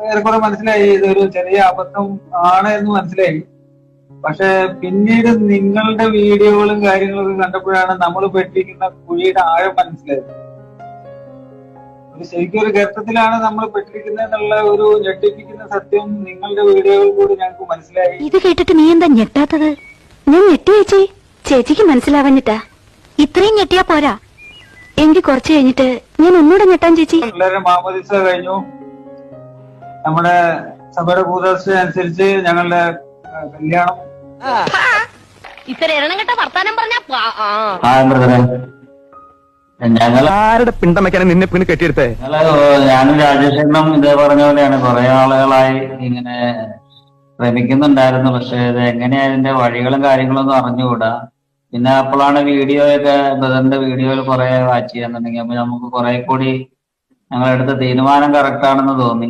ഏറെക്കുറെ മനസ്സിലായി ഇതൊരു ചെറിയ അബദ്ധം ആണ് എന്ന് മനസ്സിലായി. പക്ഷെ പിന്നീട് നിങ്ങളുടെ വീഡിയോകളും കാര്യങ്ങളൊക്കെ കണ്ടപ്പോഴാണ് നമ്മൾ പെട്ടിരിക്കുന്ന കുഴിയുടെ ആഴം മനസ്സിലായത്. ശരിക്കും ഒരു ഗർത്തത്തിലാണ് നമ്മൾ പെട്ടിരിക്കുന്നത് എന്നുള്ള ഒരു ഞെട്ടിപ്പിക്കുന്ന സത്യം നിങ്ങളുടെ വീഡിയോയിൽ കൂടി ഞങ്ങൾക്ക് മനസ്സിലായി. ഇത് കേട്ടിട്ട് നീ എന്താ ഞെട്ടാത്തത്? ഞാൻ ഞെട്ടി ചേച്ചി. ചേച്ചിക്ക് മനസ്സിലാവാഞ്ഞിട്ടാ. ഇത്രയും ഞെട്ടിയാ പോരാ, എങ്കിൽ കുറച്ച് കഴിഞ്ഞിട്ട് ഞാൻ ഒന്നുകൂടെ ഞെട്ടാൻ ചേച്ചി. എല്ലാവരും മാമോദിസ കഴിഞ്ഞു. നമ്മുടെ സഭയുടെ കൂതാശ അനുസരിച്ച് ഞങ്ങളുടെ കല്യാണം. ഇത്ര എണ്ണം കെട്ട വർത്താനം പറഞ്ഞ ഞങ്ങൾ ആരുടെ പിണ്ടം വെക്കാനും നിന്നെ പിന്നെ കെട്ടിയെടുത്തേ? ഞാനും രാജേഷേട്ടനും ഇതേ പറഞ്ഞ പോലെയാണ്. കുറെ ആളുകളായി ഇങ്ങനെ ശ്രമിക്കുന്നുണ്ടായിരുന്നു. പക്ഷെ ഇത് എങ്ങനെയാ ഇതിന്റെ വഴികളും കാര്യങ്ങളും ഒന്നും അറിഞ്ഞുകൂടാ. പിന്നെ അപ്പോഴാണ് വീഡിയോയൊക്കെ ബ്രദറിന്റെ വീഡിയോയിൽ കുറെ വാച്ച് ചെയ്യാന്നുണ്ടെങ്കിൽ അപ്പൊ നമുക്ക് കുറെ കൂടി ഞങ്ങളെടുത്ത തീരുമാനം കറക്റ്റ് ആണെന്ന് തോന്നി.